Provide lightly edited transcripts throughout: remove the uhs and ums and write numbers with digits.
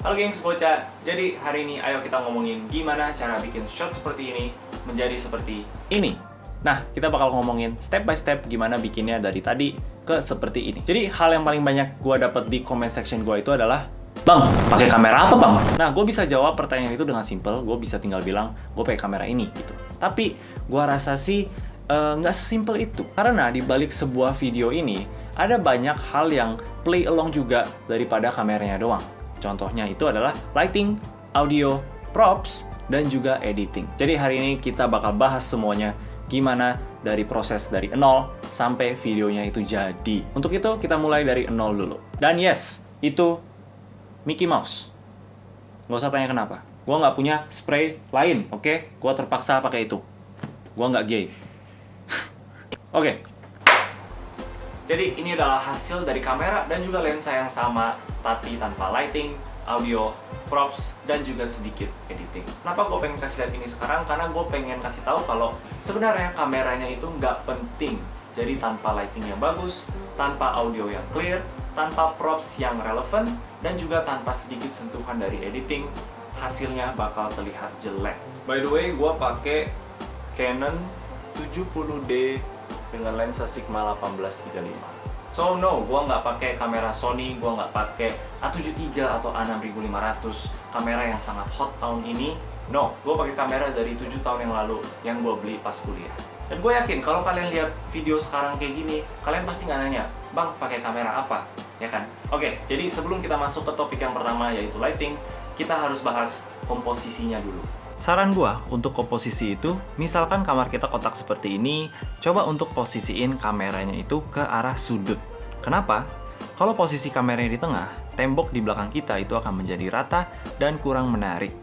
Halo gengs bocah, jadi hari ini ayo kita ngomongin gimana cara bikin shot seperti ini menjadi seperti ini. Nah, kita bakal ngomongin step by step gimana bikinnya dari tadi ke seperti ini. Jadi hal yang paling banyak gue dapet di comment section gue itu adalah, Bang, pakai kamera apa bang? Nah, gue bisa jawab pertanyaan itu dengan simple. Gue bisa tinggal bilang, gue pakai kamera ini gitu. Tapi gue rasa sih nggak sesimpel itu. Karena di balik sebuah video ini ada banyak hal yang play along juga daripada kameranya doang. Contohnya itu adalah lighting, audio, props, dan juga editing. Jadi hari ini kita bakal bahas semuanya gimana dari proses dari nol sampai videonya itu jadi. Untuk itu kita mulai dari nol dulu. Dan yes, itu Mickey Mouse. Nggak usah tanya kenapa. Gua nggak punya spray lain, oke? Gua terpaksa pakai itu. Gua nggak gay. Oke. Jadi ini adalah hasil dari kamera dan juga lensa yang sama, tapi tanpa lighting, audio, props, dan juga sedikit editing. Kenapa gue pengen kasih lihat ini sekarang? Karena gue pengen kasih tahu kalau sebenarnya kameranya itu nggak penting. Jadi tanpa lighting yang bagus, tanpa audio yang clear, tanpa props yang relevan, dan juga tanpa sedikit sentuhan dari editing, hasilnya bakal terlihat jelek. By the way, gue pakai Canon 70D dengan lensa Sigma 1835. So no, gua nggak pakai kamera Sony, gua nggak pakai A73 atau A6500, kamera yang sangat hot tahun ini. No, gua pakai kamera dari 7 tahun yang lalu yang gua beli pas kuliah. Dan gue yakin kalau kalian lihat video sekarang kayak gini, kalian pasti nggak nanya, Bang, pakai kamera apa? Ya kan? Oke, jadi sebelum kita masuk ke topik yang pertama yaitu lighting, kita harus bahas komposisinya dulu. Saran gua untuk komposisi itu, misalkan kamar kita kotak seperti ini, coba untuk posisiin kameranya itu ke arah sudut. Kenapa? Kalau posisi kameranya di tengah, tembok di belakang kita itu akan menjadi rata dan kurang menarik.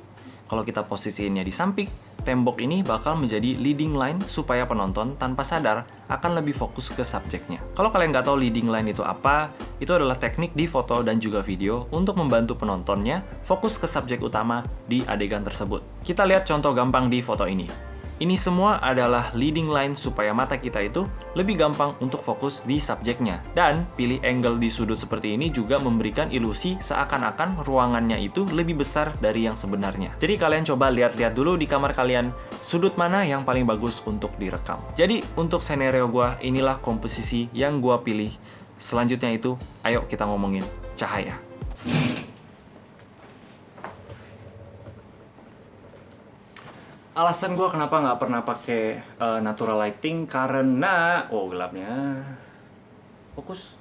Kalau kita posisiinnya di samping, tembok ini bakal menjadi leading line supaya penonton tanpa sadar akan lebih fokus ke subjeknya. Kalau kalian nggak tahu leading line itu apa, itu adalah teknik di foto dan juga video untuk membantu penontonnya fokus ke subjek utama di adegan tersebut. Kita lihat contoh gampang di foto ini. Ini semua adalah leading line supaya mata kita itu lebih gampang untuk fokus di subjeknya. Dan pilih angle di sudut seperti ini juga memberikan ilusi seakan-akan ruangannya itu lebih besar dari yang sebenarnya. Jadi kalian coba lihat-lihat dulu di kamar kalian, sudut mana yang paling bagus untuk direkam. Jadi untuk skenario gua, inilah komposisi yang gua pilih. Selanjutnya itu, ayo kita ngomongin cahaya. Alasan gue kenapa nggak pernah pakai natural lighting karena gelapnya fokus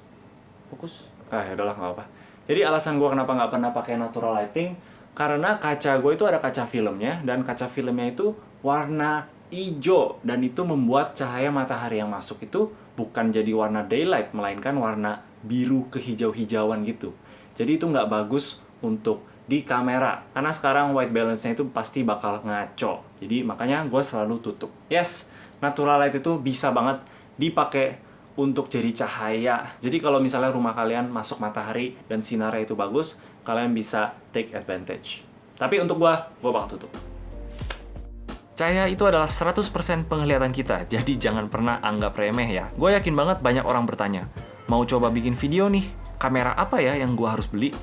ya udahlah nggak apa. Jadi alasan gue kenapa nggak pernah pakai natural lighting karena kaca gue itu ada kaca filmnya dan kaca filmnya itu warna hijau dan itu membuat cahaya matahari yang masuk itu bukan jadi warna daylight melainkan warna biru kehijau-hijauan gitu. Jadi itu nggak bagus untuk di kamera, karena sekarang white balance-nya itu pasti bakal ngaco. Jadi makanya gue selalu tutup. Yes, natural light itu bisa banget dipakai untuk jadi cahaya. Jadi kalau misalnya rumah kalian masuk matahari dan sinarnya itu bagus, kalian bisa take advantage. Tapi untuk gue bakal tutup. Cahaya itu adalah 100% penglihatan kita, jadi jangan pernah anggap remeh ya. Gue yakin banget banyak orang bertanya, mau coba bikin video nih, kamera apa ya yang gue harus beli?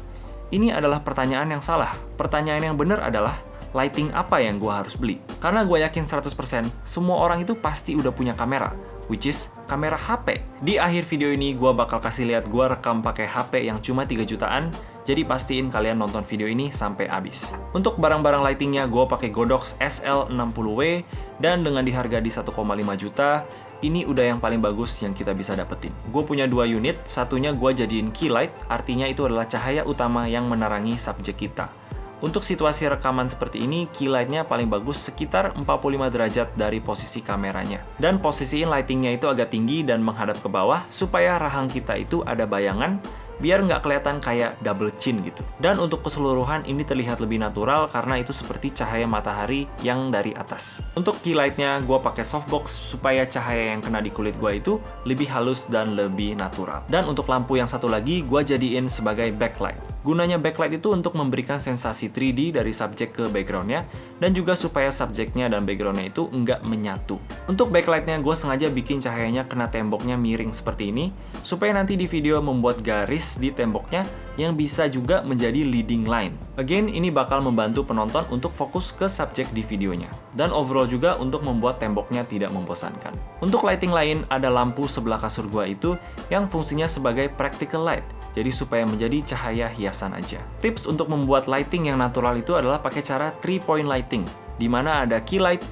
Ini adalah pertanyaan yang salah. Pertanyaan yang benar adalah, lighting apa yang gue harus beli? Karena gue yakin 100% semua orang itu pasti udah punya kamera, which is kamera HP. Di akhir video ini gue bakal kasih lihat gue rekam pakai HP yang cuma 3 jutaan, jadi pastiin kalian nonton video ini sampai habis. Untuk barang-barang lightingnya gue pakai Godox SL60W dan dengan diharga di 1,5 juta, ini udah yang paling bagus yang kita bisa dapetin. Gue punya 2 unit, satunya gue jadiin key light, artinya itu adalah cahaya utama yang menerangi subjek kita. Untuk situasi rekaman seperti ini, key light-nya paling bagus sekitar 45 derajat dari posisi kameranya. Dan posisiin lightingnya itu agak tinggi dan menghadap ke bawah, supaya rahang kita itu ada bayangan, biar nggak kelihatan kayak double chin gitu. Dan untuk keseluruhan ini terlihat lebih natural karena itu seperti cahaya matahari yang dari atas. Untuk key light-nya gue pakai softbox supaya cahaya yang kena di kulit gue itu lebih halus dan lebih natural. Dan untuk lampu yang satu lagi gue jadiin sebagai backlight. Gunanya backlight itu untuk memberikan sensasi 3D dari subjek ke backgroundnya, dan juga supaya subjeknya dan backgroundnya itu nggak menyatu. Untuk backlightnya gue sengaja bikin cahayanya kena temboknya miring seperti ini, supaya nanti di video membuat garis di temboknya yang bisa juga menjadi leading line. Again, ini bakal membantu penonton untuk fokus ke subjek di videonya. Dan overall juga untuk membuat temboknya tidak membosankan. Untuk lighting lain, ada lampu sebelah kasur gua itu yang fungsinya sebagai practical light. Jadi supaya menjadi cahaya hiasan aja. Tips untuk membuat lighting yang natural itu adalah pakai cara 3-point lighting, di mana ada key light,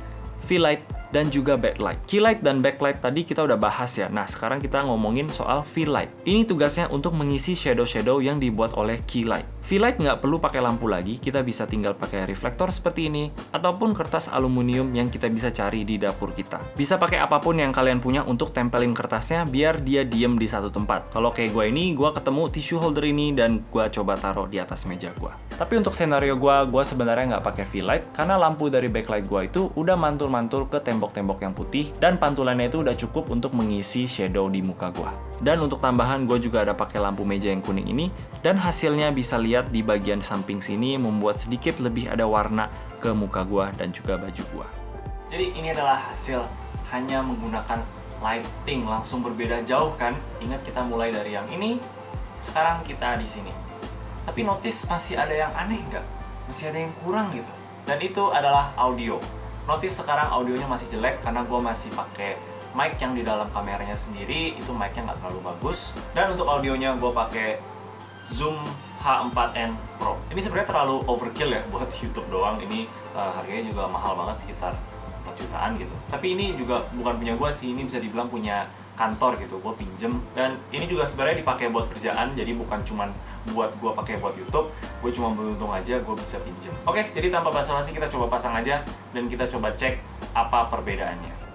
V-light, dan juga backlight. Keylight dan backlight tadi kita udah bahas ya. Nah, sekarang kita ngomongin soal V-light. Ini tugasnya untuk mengisi shadow-shadow yang dibuat oleh keylight. V-light nggak perlu pakai lampu lagi, kita bisa tinggal pakai reflektor seperti ini, ataupun kertas aluminium yang kita bisa cari di dapur kita. Bisa pakai apapun yang kalian punya untuk tempelin kertasnya biar dia diem di satu tempat. Kalau kayak gue ini, gue ketemu tissue holder ini dan gue coba taruh di atas meja gue. Tapi untuk scenario gue sebenarnya nggak pakai V-light karena lampu dari backlight gue itu udah mantul-mantul ke tembok-tembok yang putih dan pantulannya itu udah cukup untuk mengisi shadow di muka gue. Dan untuk tambahan, gue juga ada pakai lampu meja yang kuning ini, dan hasilnya bisa lihat di bagian samping sini membuat sedikit lebih ada warna ke muka gue dan juga baju gue. Jadi ini adalah hasil hanya menggunakan lighting, langsung berbeda jauh kan? Ingat kita mulai dari yang ini, sekarang kita di sini. Tapi notice masih ada yang aneh nggak? Masih ada yang kurang gitu. Dan itu adalah audio. Notice sekarang audionya masih jelek karena gue masih pakai mic yang di dalam kameranya sendiri, itu mic-nya nggak terlalu bagus. Dan untuk audionya gue pakai Zoom H4n Pro. Ini sebenarnya terlalu overkill ya buat YouTube doang. Ini harganya juga mahal banget, sekitar 4 jutaan gitu. Tapi ini juga bukan punya gue sih, ini bisa dibilang punya kantor gitu, gue pinjem. Dan ini juga sebenarnya dipakai buat kerjaan, jadi bukan cuman buat gue pakai buat YouTube. Gue cuma beruntung aja gue bisa pinjem. Oke, jadi tanpa basa-basi kita coba pasang aja dan kita coba cek apa perbedaannya.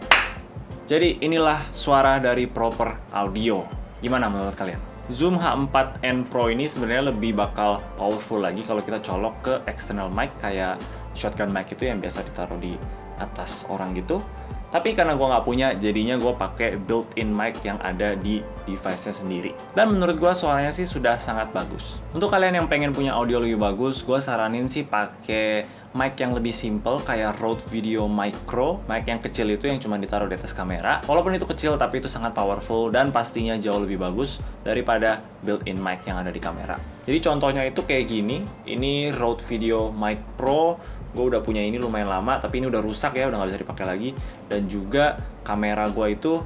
Jadi inilah suara dari proper audio. Gimana menurut kalian? Zoom H4n Pro ini sebenarnya lebih bakal powerful lagi kalau kita colok ke external mic kayak shotgun mic itu yang biasa ditaruh di atas orang gitu. Tapi karena gue nggak punya, jadinya gue pakai built-in mic yang ada di device-nya sendiri. Dan menurut gue suaranya sih sudah sangat bagus. Untuk kalian yang pengen punya audio lebih bagus, gue saranin sih pakai mic yang lebih simple kayak Rode Video Micro, mic yang kecil itu yang cuma ditaruh di atas kamera. Walaupun itu kecil tapi itu sangat powerful dan pastinya jauh lebih bagus daripada built-in mic yang ada di kamera. Jadi contohnya itu kayak gini, ini Rode Video Mic Pro. Gue udah punya ini lumayan lama, tapi ini udah rusak ya, udah nggak bisa dipakai lagi. Dan juga kamera gue itu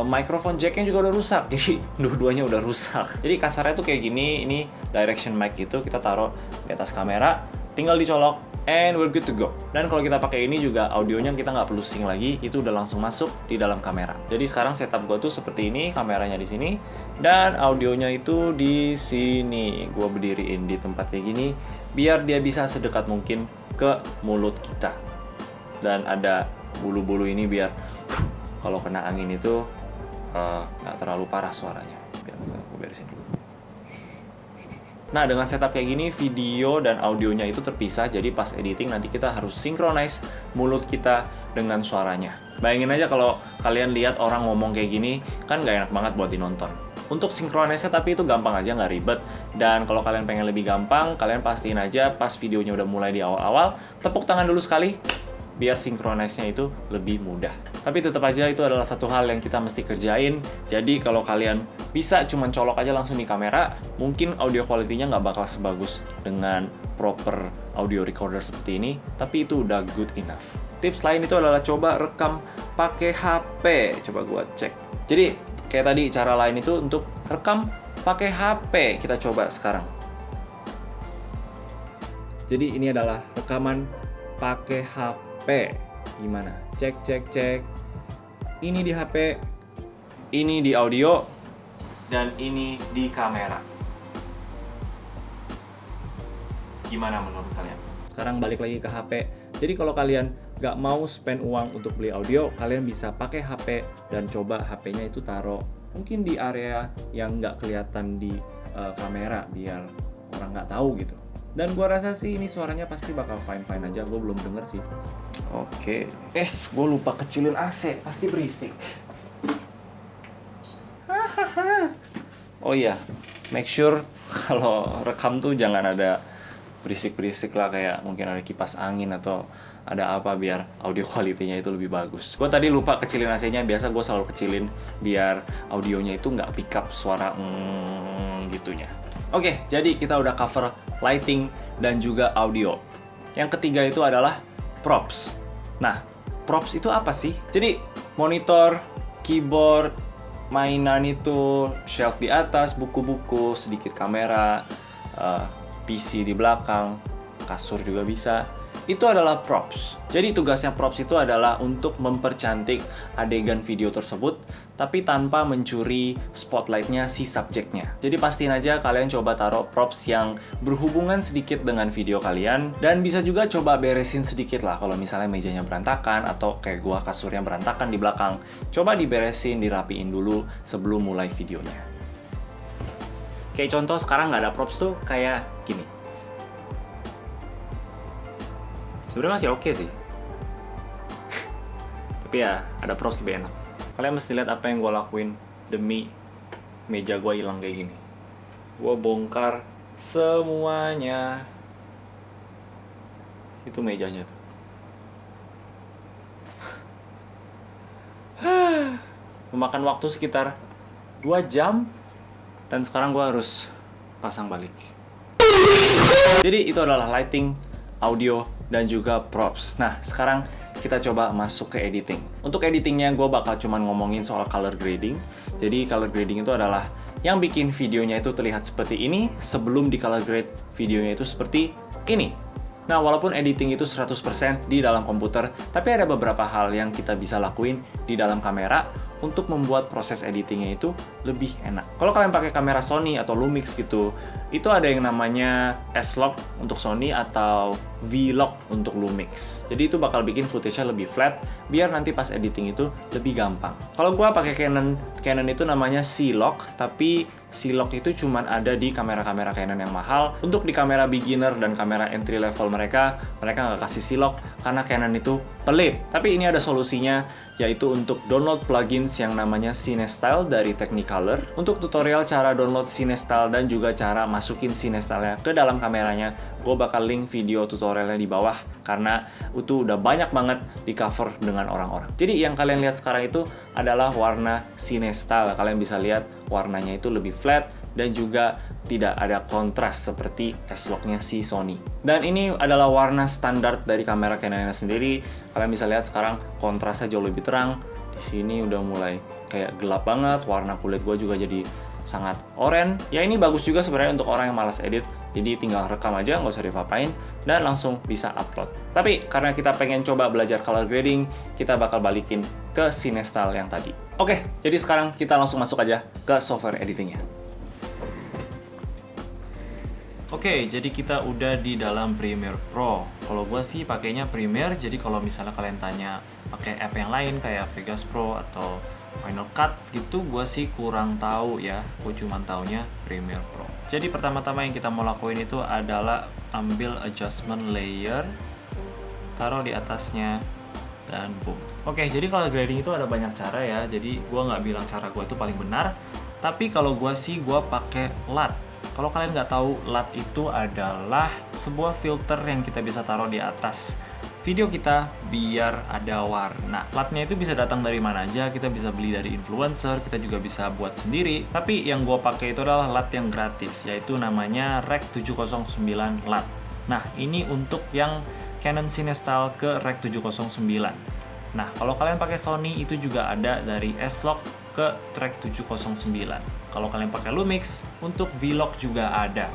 microphone jacknya juga udah rusak, jadi dua-duanya udah rusak. Jadi kasarnya tuh kayak gini, ini direction mic gitu, kita taruh di atas kamera, tinggal dicolok, and we're good to go. Dan kalau kita pakai ini juga audionya kita nggak perlu sync lagi, itu udah langsung masuk di dalam kamera. Jadi sekarang setup gue tuh seperti ini, kameranya di sini, dan audionya itu di sini. Gue berdiriin di tempat kayak gini, biar dia bisa sedekat mungkin ke mulut kita. Dan ada bulu-bulu ini biar kalau kena angin itu nggak terlalu parah suaranya. Biar gue beresin dulu. Nah, dengan setup kayak gini, video dan audionya itu terpisah, jadi pas editing nanti kita harus synchronize mulut kita dengan suaranya. Bayangin aja kalau kalian lihat orang ngomong kayak gini, kan nggak enak banget buat dinonton. Untuk synchronize tapi itu gampang aja, nggak ribet. Dan kalau kalian pengen lebih gampang, kalian pastiin aja pas videonya udah mulai di awal-awal, tepuk tangan dulu sekali, biar synchronize-nya itu lebih mudah. Tapi tetap aja itu adalah satu hal yang kita mesti kerjain. Jadi kalau kalian bisa cuman colok aja langsung di kamera, mungkin audio quality-nya nggak bakal sebagus dengan proper audio recorder seperti ini, tapi itu udah good enough. Tips lain itu adalah coba rekam pakai HP. Coba gua cek. Jadi kayak tadi cara lain itu untuk rekam pakai HP. Kita coba sekarang. Jadi ini adalah rekaman pakai HP. Gimana? Cek. Ini di HP, ini di audio, dan ini di kamera. Gimana menurut kalian? Sekarang balik lagi ke HP. Jadi kalau kalian nggak mau spend uang untuk beli audio, kalian bisa pakai HP dan coba HP-nya itu taruh mungkin di area yang nggak kelihatan di kamera biar orang nggak tahu gitu. Dan gua rasa sih ini suaranya pasti bakal fine-fine aja, gue belum denger sih. Oke. Gue lupa kecilin AC, pasti berisik. Oh iya, make sure kalau rekam tuh jangan ada berisik-berisik lah, kayak mungkin ada kipas angin atau ada apa, biar audio quality-nya itu lebih bagus. Gue tadi lupa kecilin AC-nya, biasa gue selalu kecilin biar audionya itu nggak pick up suara gitunya. Oke, jadi kita udah cover lighting dan juga audio. Yang ketiga itu adalah props. Nah, props itu apa sih? Jadi monitor, keyboard, mainan itu, shelf di atas, buku-buku, sedikit kamera, PC di belakang, kasur juga bisa. Itu adalah props. Jadi tugasnya props itu adalah untuk mempercantik adegan video tersebut, tapi tanpa mencuri spotlightnya si subjeknya. Jadi pastiin aja kalian coba taruh props yang berhubungan sedikit dengan video kalian, dan bisa juga coba beresin sedikit lah kalau misalnya mejanya berantakan atau kayak gua kasurnya berantakan di belakang. Coba diberesin, dirapiin dulu sebelum mulai videonya. Kayak contoh sekarang nggak ada props tuh kayak gini. Sebenarnya masih oke sih. Tapi ya, ada props lebih enak. Kalian mesti lihat apa yang gue lakuin demi meja gue hilang kayak gini. Gue bongkar semuanya. Itu mejanya tuh. Memakan waktu sekitar 2 jam. Dan sekarang gue harus pasang balik. Jadi itu adalah lighting, audio, dan juga props. Nah, sekarang kita coba masuk ke editing. Untuk editingnya gue bakal cuman ngomongin soal color grading. Jadi color grading itu adalah yang bikin videonya itu terlihat seperti ini sebelum di color grade videonya itu seperti ini. Nah, walaupun editing itu 100% di dalam komputer, tapi ada beberapa hal yang kita bisa lakuin di dalam kamera untuk membuat proses editingnya itu lebih enak. Kalau kalian pakai kamera Sony atau Lumix gitu, itu ada yang namanya S-Log untuk Sony atau V-Log untuk Lumix. Jadi itu bakal bikin footage-nya lebih flat, biar nanti pas editing itu lebih gampang. Kalau gua pakai Canon itu namanya C-Log, tapi C-Log itu cuman ada di kamera-kamera Canon yang mahal. Untuk di kamera beginner dan kamera entry level mereka nggak kasih C-Log karena Canon itu pelit. Tapi ini ada solusinya, yaitu untuk download plugins yang namanya CineStyle dari Technicolor. Untuk tutorial cara download CineStyle dan juga cara masukin CineStyle-nya ke dalam kameranya, gue bakal link video tutorialnya di bawah karena itu udah banyak banget di cover dengan orang-orang. Jadi yang kalian lihat sekarang itu adalah warna CineStyle. Kalian bisa lihat warnanya itu lebih flat dan juga tidak ada kontras seperti S-Log-nya si Sony. Dan ini adalah warna standar dari kamera Canon sendiri. Kalian bisa lihat sekarang kontrasnya jauh lebih terang. Di sini udah mulai kayak gelap banget. Warna kulit gue juga jadi sangat oranye. Ya ini bagus juga sebenarnya untuk orang yang malas edit. Jadi tinggal rekam aja, nggak usah diapa-apain, dan langsung bisa upload. Tapi karena kita pengen coba belajar color grading, kita bakal balikin ke CineStyle yang tadi. Oke, jadi sekarang kita langsung masuk aja ke software editingnya. Oke, jadi kita udah di dalam Premiere Pro. Kalau gue sih pakainya Premiere, jadi kalau misalnya kalian tanya pakai app yang lain kayak Vegas Pro atau Final Cut gitu, gue sih kurang tahu ya. Gue cuma taunya Premiere Pro. Jadi pertama-tama yang kita mau lakuin itu adalah ambil adjustment layer, taruh di atasnya, dan boom. Oke, jadi kalau grading itu ada banyak cara ya. Jadi gue nggak bilang cara gue itu paling benar, tapi kalau gue sih gue pakai LUT. Kalau kalian nggak tahu, LUT itu adalah sebuah filter yang kita bisa taruh di atas video kita biar ada warna. LUT-nya itu bisa datang dari mana aja, kita bisa beli dari influencer, kita juga bisa buat sendiri. Tapi yang gue pakai itu adalah LUT yang gratis, yaitu namanya Rec 709 LUT. Nah, ini untuk yang Canon CineStyle ke Rec 709. Nah, kalau kalian pakai Sony itu juga ada dari S-Log ke Rec 709. Kalau kalian pakai Lumix, untuk V-Log juga ada.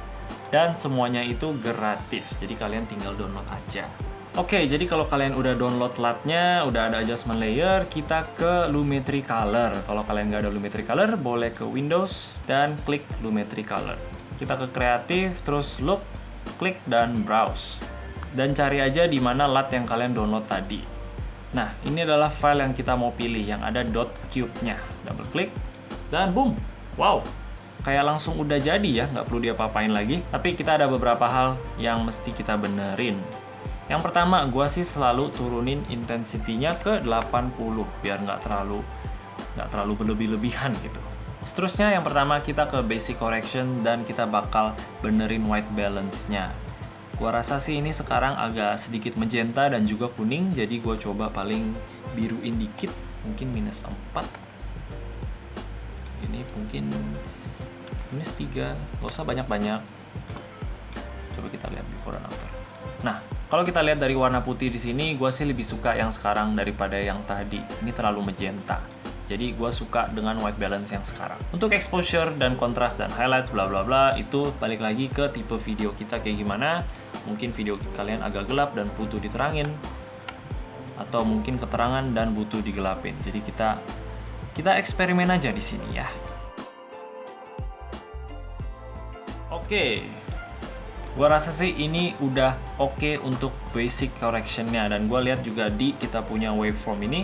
Dan semuanya itu gratis, jadi kalian tinggal download aja. Oke, jadi kalau kalian udah download LUT-nya, udah ada adjustment layer, kita ke Lumetri Color. Kalau kalian nggak ada Lumetri Color, boleh ke Windows dan klik Lumetri Color. Kita ke Creative, terus Look, klik dan Browse. Dan cari aja di mana LUT yang kalian download tadi. Nah, ini adalah file yang kita mau pilih, yang ada .cube-nya. Double klik, dan boom! Wow! Kayak langsung udah jadi ya, nggak perlu diapa-apain lagi. Tapi kita ada beberapa hal yang mesti kita benerin. Yang pertama, gue sih selalu turunin intensity-nya ke 80, biar nggak terlalu berlebih-lebihan gitu. Seterusnya yang pertama kita ke basic correction dan kita bakal benerin white balance-nya. Gua rasa sih ini sekarang agak sedikit magenta dan juga kuning, jadi gua coba paling biruin dikit, mungkin -4. Ini mungkin -3, gak usah banyak-banyak. Coba kita lihat before dan after. Nah, kalau kita lihat dari warna putih di sini, gua sih lebih suka yang sekarang daripada yang tadi. Ini terlalu magenta. Jadi gue suka dengan white balance yang sekarang. Untuk exposure dan kontras dan highlights bla bla bla itu balik lagi ke tipe video kita kayak gimana. Mungkin video kalian agak gelap dan butuh diterangin, atau mungkin keterangan dan butuh digelapin. Jadi kita eksperimen aja di sini ya. Oke. Gua rasa sih ini udah oke untuk basic correction-nya, dan gua lihat juga di kita punya waveform ini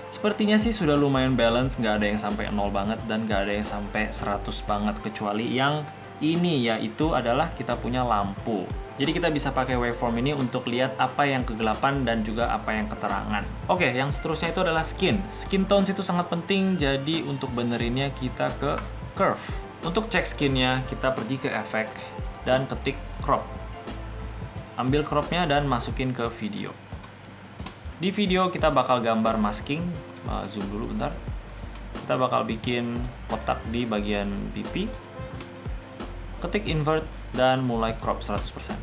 sepertinya sih sudah lumayan balance, nggak ada yang sampai 0 banget dan nggak ada yang sampai 100 banget, kecuali yang ini, yaitu adalah kita punya lampu. Jadi kita bisa pakai waveform ini untuk lihat apa yang kegelapan dan juga apa yang keterangan. Oke, yang seterusnya itu adalah skin. Skin tones itu sangat penting, jadi untuk benerinnya kita ke curve. Untuk cek skinnya, kita pergi ke efek dan ketik crop. Ambil cropnya dan masukin ke video. Di video kita bakal gambar masking, zoom dulu bentar. Kita bakal bikin kotak di bagian pipi. Ketik invert dan mulai crop 100%.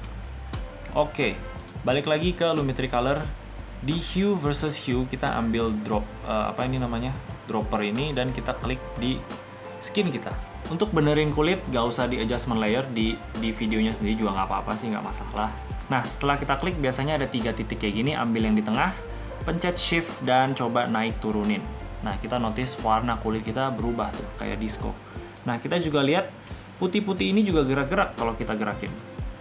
Oke, balik lagi ke Lumetri Color. Di hue versus hue kita ambil dropper ini dan kita klik di skin kita. Untuk benerin kulit gak usah di adjustment layer, di videonya sendiri juga nggak apa-apa sih, nggak masalah. Nah, setelah kita klik biasanya ada 3 titik kayak gini, ambil yang di tengah, pencet shift dan coba naik turunin. Nah, kita notice warna kulit kita berubah tuh kayak disco. Nah, kita juga lihat putih-putih ini juga gerak-gerak kalau kita gerakin.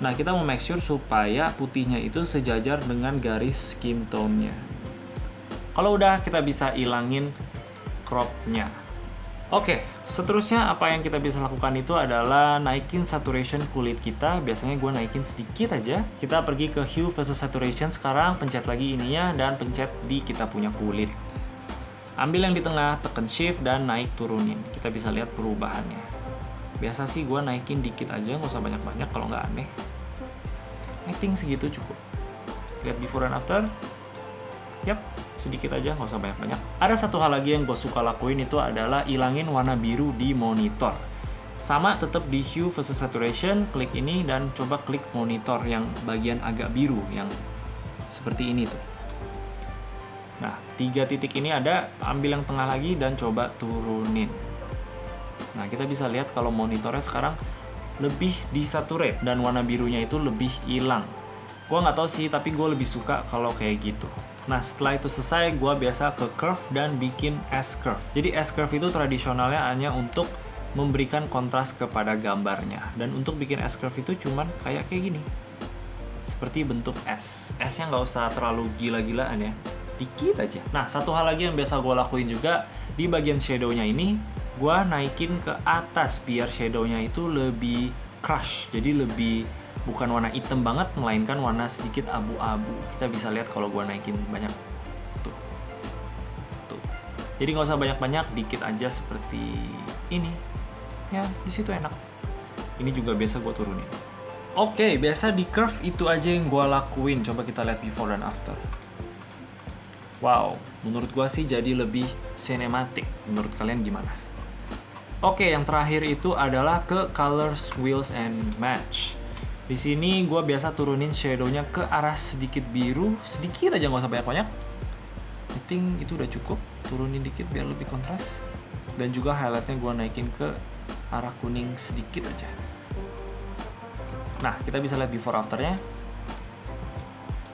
Nah, kita mau make sure supaya putihnya itu sejajar dengan garis skin tone-nya. Kalau udah, kita bisa ilangin crop-nya. Oke, seterusnya apa yang kita bisa lakukan itu adalah naikin saturation kulit kita. Biasanya gue naikin sedikit aja. Kita pergi ke hue versus saturation sekarang, pencet lagi ininya dan pencet di kita punya kulit. Ambil yang di tengah, tekan shift dan naik turunin. Kita bisa lihat perubahannya. Biasa sih gue naikin dikit aja, nggak usah banyak-banyak kalau nggak aneh. I think segitu cukup. Lihat before and after. Yap, sedikit aja, nggak usah banyak-banyak. Ada satu hal lagi yang gue suka lakuin itu adalah ilangin warna biru di monitor. Sama, tetap di hue versus saturation, klik ini dan coba klik monitor yang bagian agak biru, yang seperti ini tuh. Nah, 3 titik ini ada, ambil yang tengah lagi dan coba turunin. Nah, kita bisa lihat kalau monitornya sekarang lebih desaturate dan warna birunya itu lebih hilang. Gue nggak tahu sih, tapi gue lebih suka kalau kayak gitu. Nah, setelah itu selesai, gue biasa ke curve dan bikin S-curve. Jadi S-curve itu tradisionalnya hanya untuk memberikan kontras kepada gambarnya. Dan untuk bikin S-curve itu cuman kayak gini. Seperti bentuk S. S-nya nggak usah terlalu gila-gilaan ya. Dikit aja. Nah, satu hal lagi yang biasa gue lakuin juga, di bagian shadow-nya ini, gue naikin ke atas biar shadow-nya itu lebih crush. Jadi lebih bukan warna hitam banget, melainkan warna sedikit abu-abu. Kita bisa lihat kalau gue naikin banyak. Tuh. Jadi nggak usah banyak-banyak, dikit aja seperti ini. Ya, di situ enak. Ini juga biasa gue turunin. Oke, biasa di curve itu aja yang gue lakuin. Coba kita lihat before dan after. Wow, menurut gue sih jadi lebih cinematic. Menurut kalian gimana? Oke, yang terakhir itu adalah ke colors, wheels, and match. Di sini gue biasa turunin shadow-nya ke arah sedikit biru, sedikit aja, nggak usah banyak-banyak. I think itu udah cukup. Turunin dikit biar lebih kontras. Dan juga highlight-nya gue naikin ke arah kuning sedikit aja. Nah, kita bisa lihat before after-nya.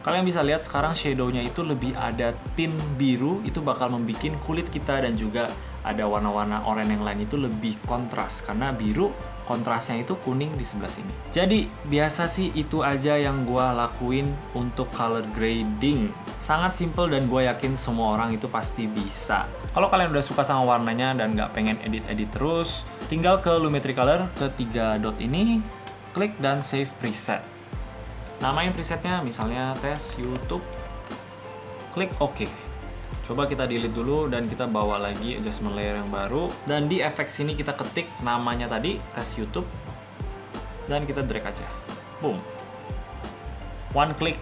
Kalian bisa lihat sekarang shadow-nya itu lebih ada tint biru, itu bakal membuat kulit kita dan juga ada warna-warna oranye yang lain itu lebih kontras, karena biru kontrasnya itu kuning di sebelah sini. Jadi biasa sih itu aja yang gue lakuin untuk color grading. Sangat simple dan gue yakin semua orang itu pasti bisa. Kalau kalian udah suka sama warnanya dan nggak pengen edit-edit terus, tinggal ke Lumetri Color, ke 3 dot ini, klik dan save preset. Namain presetnya misalnya tes YouTube, klik OK. Coba kita delete dulu dan kita bawa lagi adjustment layer yang baru. Dan di efek sini kita ketik namanya tadi, tes YouTube. Dan kita drag aja. Boom. One click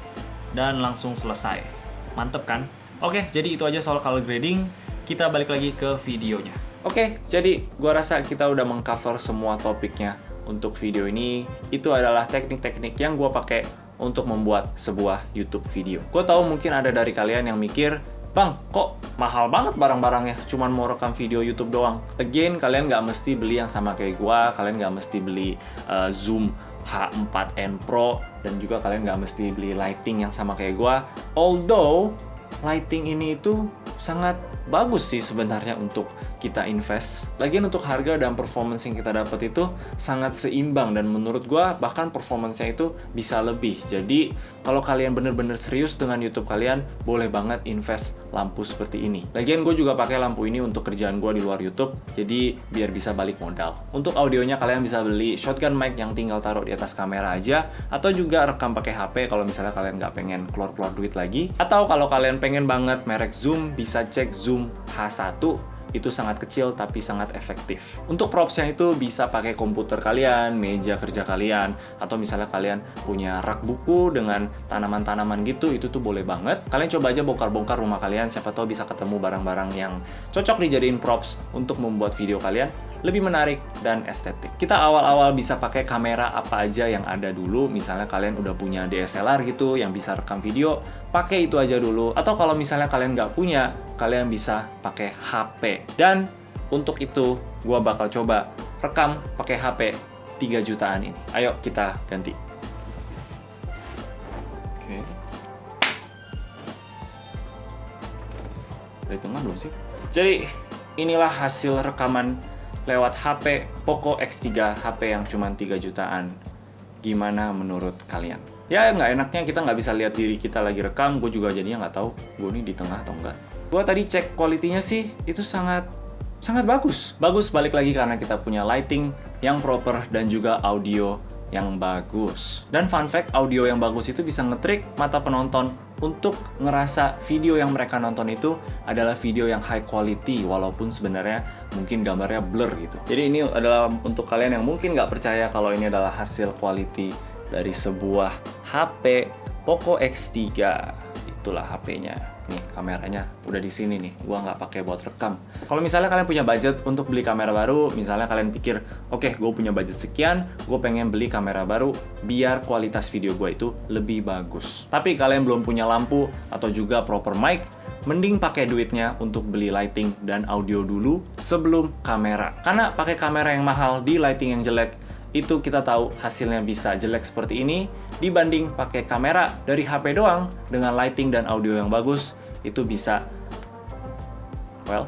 dan langsung selesai. Mantep kan? Oke, jadi itu aja soal color grading. Kita balik lagi ke videonya. Oke, jadi gua rasa kita udah mengcover semua topiknya untuk video ini. Itu adalah teknik-teknik yang gua pakai untuk membuat sebuah YouTube video. Gua tahu mungkin ada dari kalian yang mikir, "Bang, kok mahal banget barang-barangnya? Cuman mau rekam video YouTube doang." Again, kalian nggak mesti beli yang sama kayak gua. Kalian nggak mesti beli Zoom H4n Pro, dan juga kalian nggak mesti beli lighting yang sama kayak gua. Although lighting ini itu sangat bagus sih sebenarnya untuk kita invest. Lagian untuk harga dan performance yang kita dapat itu sangat seimbang, dan menurut gua bahkan performance-nya itu bisa lebih. Jadi kalau kalian bener-bener serius dengan YouTube kalian, boleh banget invest lampu seperti ini. Lagian gue juga pakai lampu ini untuk kerjaan gue di luar YouTube, jadi biar bisa balik modal. Untuk audionya kalian bisa beli shotgun mic yang tinggal taruh di atas kamera aja, atau juga rekam pakai HP kalau misalnya kalian nggak pengen keluar-keluar duit lagi. Atau kalau kalian pengen banget merek Zoom, bisa cek Zoom H1. Itu sangat kecil tapi sangat efektif. Untuk propsnya itu bisa pakai komputer kalian, meja kerja kalian, atau misalnya kalian punya rak buku dengan tanaman-tanaman gitu, itu tuh boleh banget. Kalian coba aja bongkar-bongkar rumah kalian, siapa tahu bisa ketemu barang-barang yang cocok dijadiin props untuk membuat video kalian lebih menarik dan estetik. Kita awal-awal bisa pakai kamera apa aja yang ada dulu. Misalnya kalian udah punya DSLR gitu yang bisa rekam video, pakai itu aja dulu. Atau kalau misalnya kalian nggak punya, kalian bisa pakai HP. Dan untuk itu, gua bakal coba rekam pakai HP 3 jutaan ini. Ayo kita ganti. Oke. Udah hitungan belum sih? Jadi, inilah hasil rekaman lewat HP Poco X3, HP yang cuma 3 jutaan. Gimana menurut kalian? Ya nggak enaknya kita nggak bisa lihat diri kita lagi rekam. Gue juga jadinya nggak tahu gue ini di tengah atau enggak. Gue tadi cek kualitinya sih itu sangat bagus. Bagus balik lagi karena kita punya lighting yang proper dan juga audio yang bagus. Dan fun fact, audio yang bagus itu bisa nge-trick mata penonton untuk ngerasa video yang mereka nonton itu adalah video yang high quality, walaupun sebenarnya mungkin gambarnya blur gitu. Jadi ini adalah untuk kalian yang mungkin nggak percaya kalau ini adalah hasil quality dari sebuah HP Poco X3. Itulah HP-nya. Nih, kameranya udah di sini nih. Gua nggak pakai buat rekam. Kalau misalnya kalian punya budget untuk beli kamera baru, misalnya kalian pikir, oke, gue punya budget sekian, gue pengen beli kamera baru biar kualitas video gue itu lebih bagus. Tapi kalian belum punya lampu atau juga proper mic, mending pakai duitnya untuk beli lighting dan audio dulu sebelum kamera. Karena pakai kamera yang mahal di lighting yang jelek, itu kita tahu hasilnya bisa jelek seperti ini, dibanding pakai kamera dari HP doang dengan lighting dan audio yang bagus, itu bisa, well,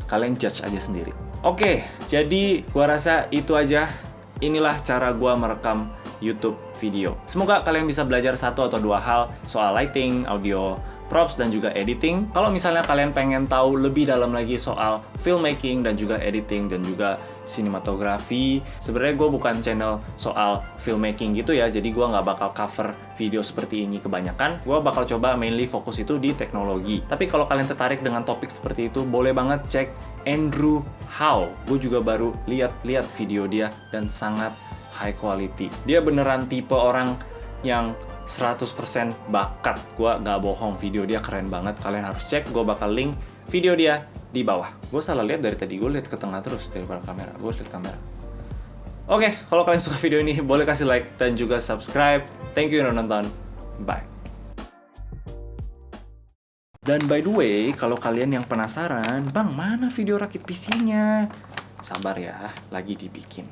kalian judge aja sendiri. Oke, jadi gua rasa itu aja. Inilah cara gua merekam YouTube video. Semoga kalian bisa belajar 1 atau 2 hal soal lighting, audio, props, dan juga editing. Kalau misalnya kalian pengen tahu lebih dalam lagi soal filmmaking dan juga editing dan juga sinematografi, sebenarnya gue bukan channel soal filmmaking gitu ya, jadi gue nggak bakal cover video seperti ini kebanyakan. Gue bakal coba mainly fokus itu di teknologi. Tapi kalau kalian tertarik dengan topik seperti itu, boleh banget cek Andrew Howe. Gue juga baru lihat video dia dan sangat high quality. Dia beneran tipe orang yang 100% bakat. Gue nggak bohong, video dia keren banget. Kalian harus cek, gue bakal link video dia di bawah. Gue salah lihat dari tadi, gue lihat ke tengah terus daripada kamera. Gue lihat kamera. Oke, kalau kalian suka video ini, boleh kasih like dan juga subscribe. Thank you udah nonton. Bye. Dan by the way, kalau kalian yang penasaran, Bang, mana video rakit PC-nya? Sabar ya, lagi dibikin.